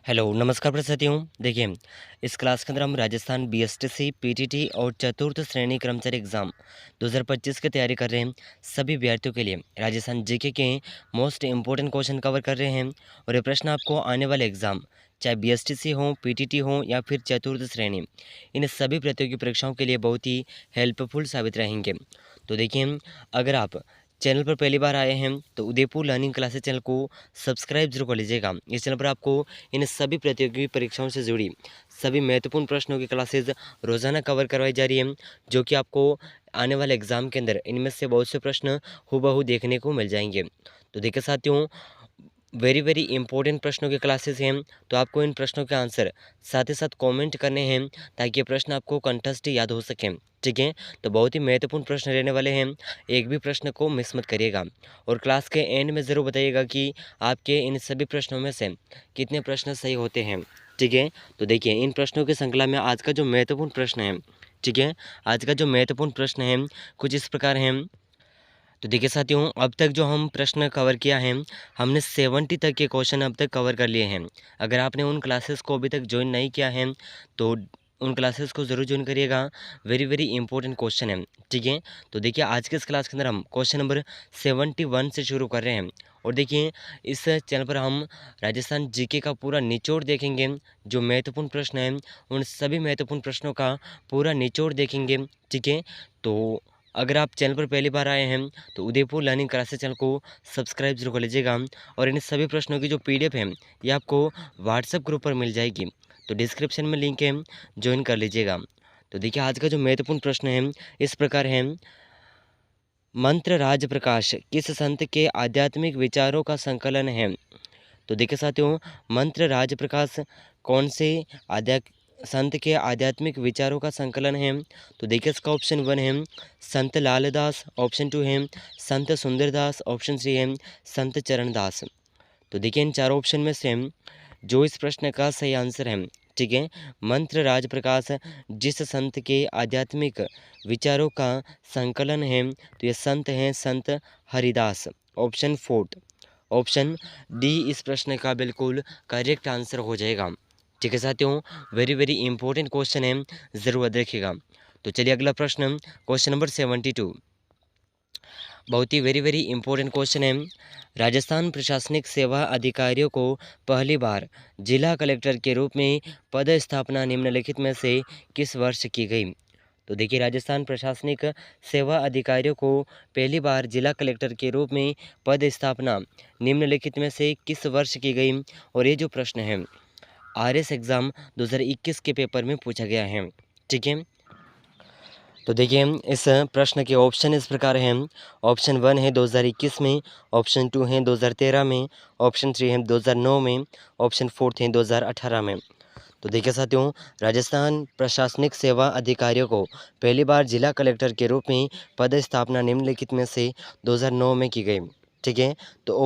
Hello, नमस्कार प्रस्तुतियों। देखिए, इस क्लास के अंदर हम राजस्थान बीएसटीसी, पीटीटी और चतुर्थ श्रेणी कर्मचारी एग्ज़ाम 2025 की तैयारी कर रहे हैं। सभी अभ्यर्थियों के लिए राजस्थान जीके के मोस्ट इम्पोर्टेंट क्वेश्चन कवर कर रहे हैं और ये प्रश्न आपको आने वाले एग्ज़ाम, चाहे बीएसटीसी हो, पीटीटी हो या फिर चतुर्थ श्रेणी, इन सभी प्रतियोगी परीक्षाओं के लिए बहुत ही हेल्पफुल साबित रहेंगे। तो देखिए, अगर आप चैनल पर पहली बार आए हैं तो उदयपुर लर्निंग क्लासेस चैनल को सब्सक्राइब जरूर कर लीजिएगा। इस चैनल पर आपको इन सभी प्रतियोगी परीक्षाओं से जुड़ी सभी महत्वपूर्ण प्रश्नों की क्लासेस रोजाना कवर करवाई जा रही है, जो कि आपको आने वाले एग्जाम के अंदर इनमें से बहुत से प्रश्न हूबहू देखने को मिल जाएंगे। तो देखिए साथियों, वेरी वेरी इंपॉर्टेंट प्रश्नों की क्लासेस हैं, तो आपको इन प्रश्नों के आंसर साथ ही साथ कमेंट करने हैं ताकि ये प्रश्न आपको कंठस्थ याद हो सकें। ठीक है, तो बहुत ही महत्वपूर्ण प्रश्न रहने वाले हैं, एक भी प्रश्न को मिस मत करिएगा और क्लास के एंड में ज़रूर बताइएगा कि आपके इन सभी प्रश्नों में से कितने प्रश्न सही होते हैं। ठीक है, तो देखिए इन प्रश्नों की श्रृंखला में आज का जो महत्वपूर्ण प्रश्न है, ठीक है, आज का जो महत्वपूर्ण प्रश्न है कुछ इस प्रकार है। तो देखिए साथियों, अब तक जो हम प्रश्न कवर किया है, हमने 70 तक के क्वेश्चन अब तक कवर कर लिए हैं। अगर आपने उन क्लासेस को अभी तक ज्वाइन नहीं किया है तो उन क्लासेस को ज़रूर ज्वाइन करिएगा। वेरी वेरी इंपॉर्टेंट क्वेश्चन है। ठीक है, तो देखिए आज के इस क्लास के अंदर हम क्वेश्चन नंबर 71 से शुरू कर रहे हैं और देखिए इस चैनल पर हम राजस्थान जीके का पूरा निचोड़ देखेंगे। जो महत्वपूर्ण प्रश्न हैं उन सभी महत्वपूर्ण प्रश्नों का पूरा निचोड़ देखेंगे। ठीक है, तो अगर आप चैनल पर पहली बार आए हैं तो उदयपुर लर्निंग क्लासेस चैनल को सब्सक्राइब जरूर कर लीजिएगा और इन सभी प्रश्नों की जो पीडीएफ है ये आपको व्हाट्सएप ग्रुप पर मिल जाएगी, तो डिस्क्रिप्शन में लिंक है, ज्वाइन कर लीजिएगा। तो देखिए आज का जो महत्वपूर्ण प्रश्न है इस प्रकार है, मंत्र राज प्रकाश किस संत के आध्यात्मिक विचारों का संकलन है? तो देखिए साथियों, मंत्र राज प्रकाश कौन से संत के आध्यात्मिक विचारों का संकलन है? तो देखिए इसका ऑप्शन 1 है संत लालदास, ऑप्शन 2 है संत सुंदरदास, ऑप्शन 3 है संत चरणदास। तो देखिए इन चारों ऑप्शन में से जो इस प्रश्न का सही आंसर है, ठीक है, मंत्र राज प्रकाश जिस संत के आध्यात्मिक विचारों का संकलन है तो ये संत हैं संत हरिदास। ऑप्शन 4, ऑप्शन डी इस प्रश्न का बिल्कुल करेक्ट आंसर हो जाएगा। ठीक है साथियों, वेरी वेरी इंपॉर्टेंट क्वेश्चन है, ज़रूर याद रखिएगा। तो चलिए अगला प्रश्न, क्वेश्चन नंबर 72, बहुत ही वेरी वेरी इंपॉर्टेंट क्वेश्चन है। राजस्थान प्रशासनिक सेवा अधिकारियों को पहली बार जिला कलेक्टर के रूप में पद स्थापना निम्नलिखित में से किस वर्ष की गई? तो देखिए राजस्थान प्रशासनिक सेवा अधिकारियों को पहली बार जिला कलेक्टर के रूप में पद स्थापना निम्नलिखित में से किस वर्ष की गई? और ये जो प्रश्न है आरएस एग्ज़ाम 2021 के पेपर में पूछा गया है। ठीक है, तो देखिए इस प्रश्न के ऑप्शन इस प्रकार हैं, ऑप्शन 1 है 2021 में, ऑप्शन 2 है 2013 में, ऑप्शन 3 है 2009 में, ऑप्शन 4 है 2018 में। तो देखिए साथियों, राजस्थान प्रशासनिक सेवा अधिकारियों को पहली बार जिला कलेक्टर के रूप में पद स्थापना निम्नलिखित में से 2009 में की गई। ठीक है, तो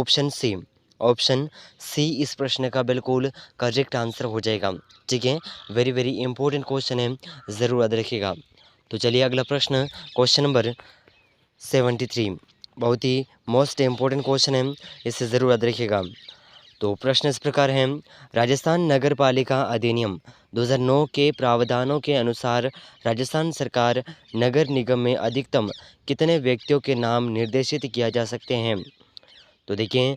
ऑप्शन सी इस प्रश्न का बिल्कुल करेक्ट आंसर हो जाएगा। ठीक है, वेरी वेरी इंपॉर्टेंट क्वेश्चन है, ज़रूर याद रखिएगा। तो चलिए अगला प्रश्न, क्वेश्चन नंबर 73, बहुत ही मोस्ट इम्पोर्टेंट क्वेश्चन है, इसे ज़रूर याद रखिएगा। तो प्रश्न इस प्रकार है, राजस्थान नगर पालिका अधिनियम 2009 के प्रावधानों के अनुसार राजस्थान सरकार नगर निगम में अधिकतम कितने व्यक्तियों के नाम निर्देशित किया जा सकते हैं? तो देखिए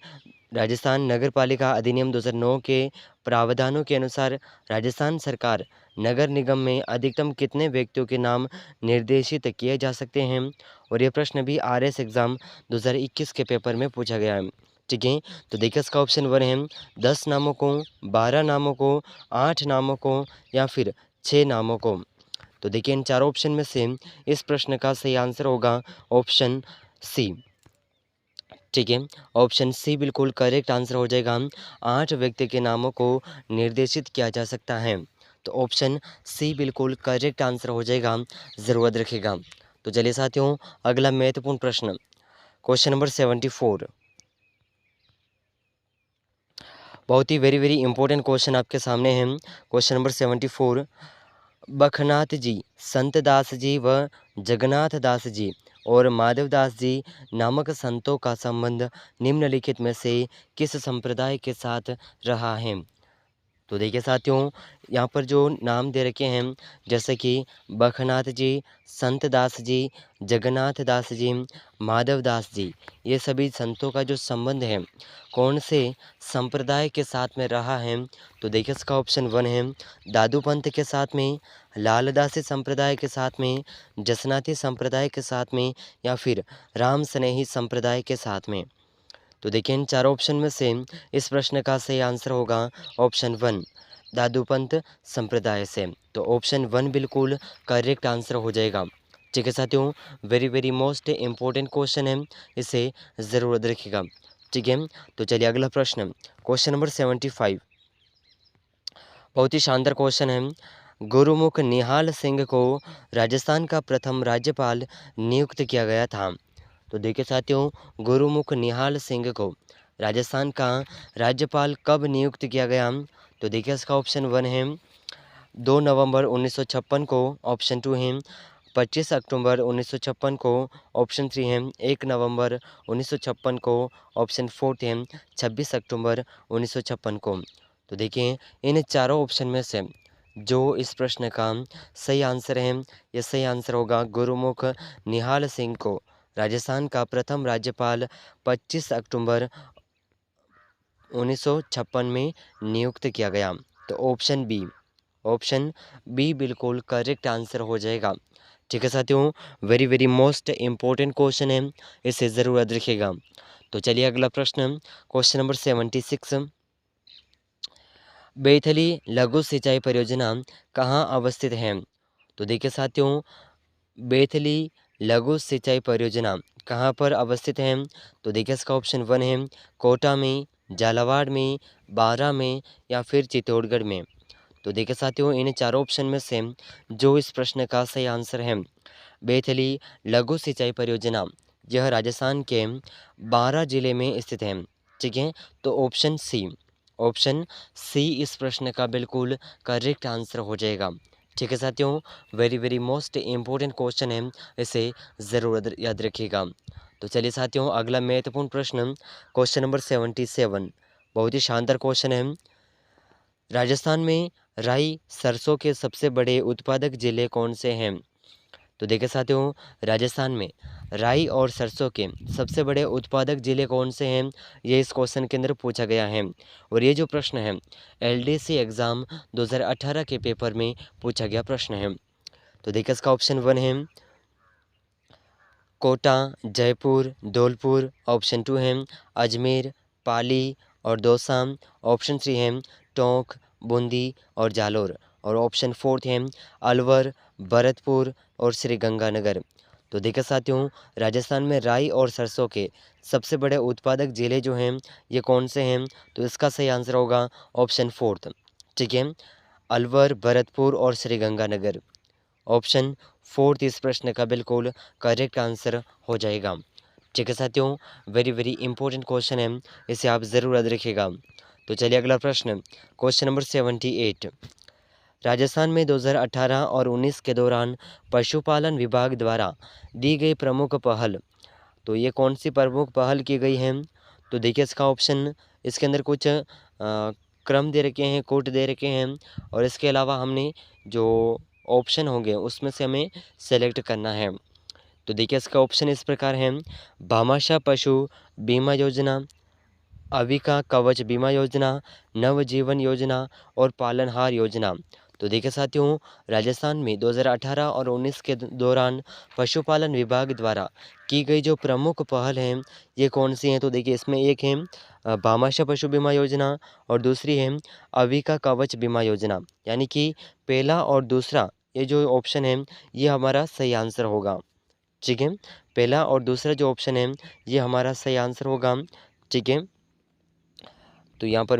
राजस्थान नगर पालिका अधिनियम 2009 के प्रावधानों के अनुसार राजस्थान सरकार नगर निगम में अधिकतम कितने व्यक्तियों के नाम निर्देशित किए जा सकते हैं? और ये प्रश्न भी आरएस एग्ज़ाम 2021 के पेपर में पूछा गया है। ठीक है, तो देखिए इसका ऑप्शन 1 है 10 नामों को, 12 नामों को, 8 नामों को या फिर 6 नामों को। तो देखिए इन चारों ऑप्शन में से इस प्रश्न का सही आंसर होगा ऑप्शन सी। ठीक है, ऑप्शन सी बिल्कुल करेक्ट आंसर हो जाएगा, 8 व्यक्ति के नामों को निर्देशित किया जा सकता है। तो ऑप्शन सी बिल्कुल करेक्ट आंसर हो जाएगा, ज़रूरत रखिएगा। तो चलिए साथियों अगला महत्वपूर्ण प्रश्न, क्वेश्चन नंबर 74, बहुत ही वेरी वेरी इंपॉर्टेंट क्वेश्चन आपके सामने है। क्वेश्चन नंबर 74, बखनाथ जी, संतदास जी व जगन्नाथ दास जी और माधवदास जी नामक संतों का संबंध निम्नलिखित में से किस संप्रदाय के साथ रहा है? तो देखिए साथियों, यहाँ पर जो नाम दे रखे हैं जैसे कि बखनाथ जी, संत दास जी, जगन्नाथ दास जी, माधव दास जी, ये सभी संतों का जो संबंध है कौन से संप्रदाय के साथ में रहा है, तो देखिए इसका ऑप्शन वन है दादू पंथ के साथ में, लालदासी संप्रदाय के साथ में, जसनाती संप्रदाय के साथ में, या फिर राम स्नेही संप्रदाय के साथ में। तो देखिए इन चारों ऑप्शन में से इस प्रश्न का सही आंसर होगा ऑप्शन वन, दादूपंथ संप्रदाय से। तो ऑप्शन वन बिल्कुल करेक्ट आंसर हो जाएगा। ठीक है साथियों, very very most important question है, इसे ज़रूर याद रखिएगा। ठीक है, तो चलिए अगला प्रश्न, क्वेश्चन नंबर 75, बहुत ही शानदार क्वेश्चन है। गुरुमुख निहाल सिंह को राजस्थान का प्रथम राज्यपाल नियुक्त किया गया था। तो देखिए साथियों, गुरुमुख निहाल सिंह को राजस्थान का राज्यपाल कब नियुक्त किया गया, तो देखिए इसका ऑप्शन वन है 2 नवंबर 1956 को, ऑप्शन टू है 25 अक्टूबर 1956 को, ऑप्शन थ्री है 1 नवंबर 1956 को, ऑप्शन फोर्थ है 26 अक्टूबर 1956 को। तो देखिए इन चारों ऑप्शन में से जो इस प्रश्न का सही आंसर है, यह सही आंसर होगा गुरुमुख निहाल सिंह को राजस्थान का प्रथम राज्यपाल 25 अक्टूबर 1956 में नियुक्त किया गया। तो ऑप्शन बी बिल्कुल करेक्ट आंसर हो जाएगा। ठीक है साथियों, very very most important question है, इसे ज़रूर याद रखिएगा। तो चलिए अगला प्रश्न, क्वेश्चन नंबर 76, बैथली लघु सिंचाई परियोजना कहाँ अवस्थित है। तो देखिए साथियों, बैथली लघु सिंचाई परियोजना कहाँ पर अवस्थित है, तो देखिए इसका ऑप्शन वन है कोटा में, झालावाड़ में, बारा में, या फिर चित्तौड़गढ़ में। तो देखिए साथियों इन चारों ऑप्शन में से जो इस प्रश्न का सही आंसर है, बैथली लघु सिंचाई परियोजना यह राजस्थान के बारा जिले में स्थित है। ठीक है, तो ऑप्शन सी इस प्रश्न का बिल्कुल करेक्ट आंसर हो जाएगा। ठीक है साथियों, very very most important question है, इसे ज़रूर याद रखिएगा। तो चलिए साथियों अगला महत्वपूर्ण प्रश्न, क्वेश्चन नंबर 77, बहुत ही शानदार क्वेश्चन है। राजस्थान में राई सरसों के सबसे बड़े उत्पादक जिले कौन से हैं। तो देखिए साथियों, राजस्थान में राई और सरसों के सबसे बड़े उत्पादक जिले कौन से हैं, ये इस क्वेश्चन के अंदर पूछा गया है। और ये जो प्रश्न है एलडीसी एग्ज़ाम 2018 के पेपर में पूछा गया प्रश्न है। तो देखिए इसका ऑप्शन वन है कोटा, जयपुर, धौलपुर, ऑप्शन टू है अजमेर, पाली और दौसा, ऑप्शन थ्री है टोंक, बूंदी और जालोर, और ऑप्शन फोर्थ है अलवर, भरतपुर और श्री गंगानगर। तो देखिए साथियों, राजस्थान में राई और सरसों के सबसे बड़े उत्पादक जिले जो हैं ये कौन से हैं, तो इसका सही आंसर होगा ऑप्शन फोर्थ। ठीक है, अलवर, भरतपुर और श्री गंगानगर, ऑप्शन फोर्थ इस प्रश्न का बिल्कुल करेक्ट आंसर हो जाएगा। ठीक है साथियों, वेरी वेरी इंपॉर्टेंट क्वेश्चन है, इसे आप ज़रूर याद रखिएगा। तो चलिए अगला प्रश्न, क्वेश्चन नंबर 78, राजस्थान में 2018 और 19 के दौरान पशुपालन विभाग द्वारा दी गई प्रमुख पहल, तो ये कौन सी प्रमुख पहल की गई है। तो देखिए इसका ऑप्शन, इसके अंदर कुछ क्रम दे रखे हैं, कोट दे रखे हैं, और इसके अलावा हमने जो ऑप्शन होंगे उसमें से हमें सेलेक्ट करना है। तो देखिए इसका ऑप्शन इस प्रकार है भामाशाह पशु बीमा योजना, अविका कवच बीमा योजना, नवजीवन योजना और पालनहार योजना। तो देखिए साथियों, राजस्थान में 2018 और 19 के दौरान पशुपालन विभाग द्वारा की गई जो प्रमुख पहल हैं ये कौन सी हैं, तो देखिए इसमें एक है भामाशाह पशु बीमा योजना, और दूसरी है अविका कवच बीमा योजना। यानी कि पहला और दूसरा ये जो ऑप्शन है ये हमारा सही आंसर होगा। ठीक है, पहला और दूसरा जो ऑप्शन है ये हमारा सही आंसर होगा। ठीक है, तो यहाँ पर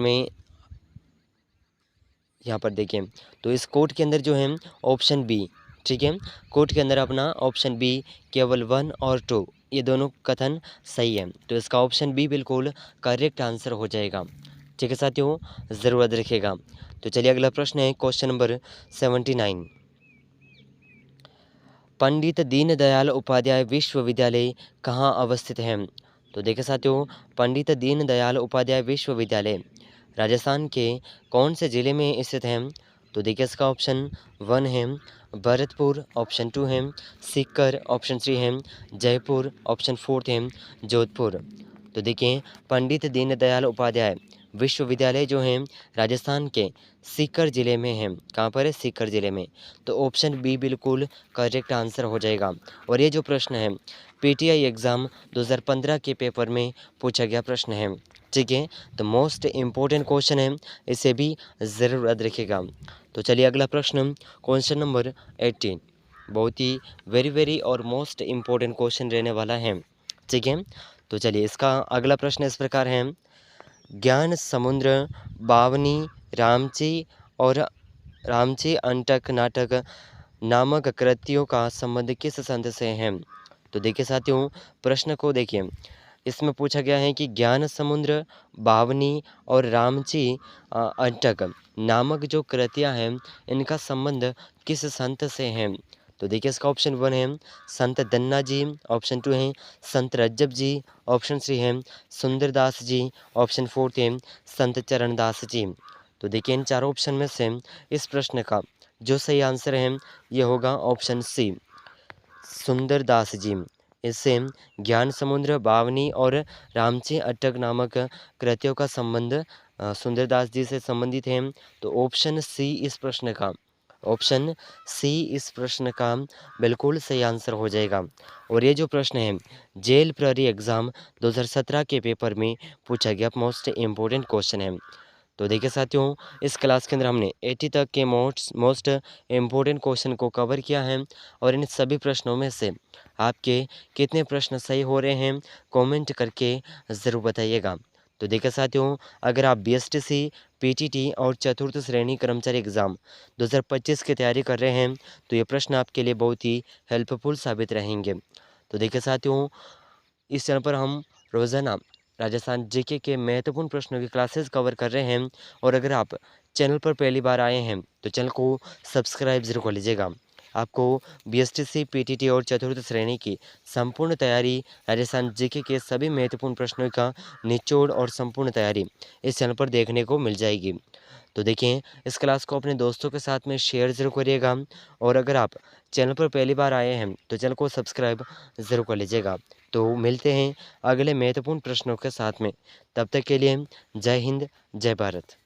देखिए, तो इस कोड के अंदर जो है ऑप्शन बी, ठीक है, कोड के अंदर अपना ऑप्शन बी केवल 1 और 2 ये दोनों कथन सही है। तो इसका ऑप्शन बी बिल्कुल करेक्ट आंसर हो जाएगा। ठीक है साथियों, ज़रूर याद रखिएगा। तो चलिए अगला प्रश्न है क्वेश्चन नंबर 79, पंडित दीनदयाल उपाध्याय विश्वविद्यालय कहाँ अवस्थित है। तो देखिए साथियों, पंडित दीनदयाल उपाध्याय विश्वविद्यालय राजस्थान के कौन से ज़िले में स्थित है? तो देखिए इसका ऑप्शन 1 है भरतपुर, ऑप्शन 2 है सीकर, ऑप्शन 3 है जयपुर, ऑप्शन 4 है जोधपुर। तो देखिए पंडित दीनदयाल उपाध्याय विश्वविद्यालय जो है राजस्थान के सीकर ज़िले में है। कहाँ पर है? सीकर ज़िले में। तो ऑप्शन बी बिल्कुल करेक्ट आंसर हो जाएगा। और ये जो प्रश्न है पीटीआई एग्ज़ाम 2015 के पेपर में पूछा गया प्रश्न है। ठीक है, तो मोस्ट इम्पोर्टेंट क्वेश्चन है, इसे भी ज़रूर याद रखिएगा। तो चलिए अगला प्रश्न, क्वेश्चन नंबर 18, बहुत ही वेरी और मोस्ट इम्पोर्टेंट क्वेश्चन रहने वाला है। ठीक है, तो चलिए इसका अगला प्रश्न इस प्रकार है, ज्ञान समुद्र, बावनी, रामची और रामची अंटक नाटक नामक कृतियों का संबंध किस संत से है? तो देखिए साथियों, प्रश्न को देखिए, इसमें पूछा गया है कि ज्ञान समुद्र, बावनी और रामची अंटक नामक जो कृतियाँ हैं इनका संबंध किस संत से है? तो देखिए इसका ऑप्शन 1 है संत दन्ना जी, ऑप्शन 2 है संत रज्जब जी, ऑप्शन 3 है सुंदरदास जी, ऑप्शन 4 है संत चरणदास जी। तो देखिए इन चारों ऑप्शन में से इस प्रश्न का जो सही आंसर है ये होगा ऑप्शन सी, सुंदरदास जी। इससे ज्ञान समुद्र, बावनी और रामची अट्टक नामक कृतियों का संबंध सुंदरदास जी से संबंधित है। तो ऑप्शन सी इस प्रश्न का बिल्कुल सही आंसर हो जाएगा। और ये जो प्रश्न है जेल प्रहरी एग्ज़ाम 2017 के पेपर में पूछा गया मोस्ट इम्पोर्टेंट क्वेश्चन है। तो देखिए साथियों, इस क्लास के अंदर हमने 80 तक के मोस्ट इम्पोर्टेंट क्वेश्चन को कवर किया है। और इन सभी प्रश्नों में से आपके कितने प्रश्न सही हो रहे हैं कमेंट करके ज़रूर बताइएगा। तो देखिए साथियों, अगर आप बीएसटीसी, पीटीटी और चतुर्थ श्रेणी कर्मचारी एग्ज़ाम 2025 की तैयारी कर रहे हैं तो ये प्रश्न आपके लिए बहुत ही हेल्पफुल साबित रहेंगे। तो देखिए साथियों, इस चैनल पर हम रोज़ाना राजस्थान जीके के महत्वपूर्ण प्रश्नों की क्लासेस कवर कर रहे हैं। और अगर आप चैनल पर पहली बार आए हैं तो चैनल को सब्सक्राइब ज़रूर कर लीजिएगा। आपको बीएसटीसी, पीटीटी और चतुर्थ श्रेणी की संपूर्ण तैयारी, राजस्थान जीके के सभी महत्वपूर्ण प्रश्नों का निचोड़ और संपूर्ण तैयारी इस चैनल पर देखने को मिल जाएगी। तो देखिए इस क्लास को अपने दोस्तों के साथ में शेयर ज़रूर करिएगा। और अगर आप चैनल पर पहली बार आए हैं तो चैनल को सब्सक्राइब ज़रूर कर लीजिएगा। तो मिलते हैं अगले महत्वपूर्ण प्रश्नों के साथ में, तब तक के लिए जय हिंद, जय भारत।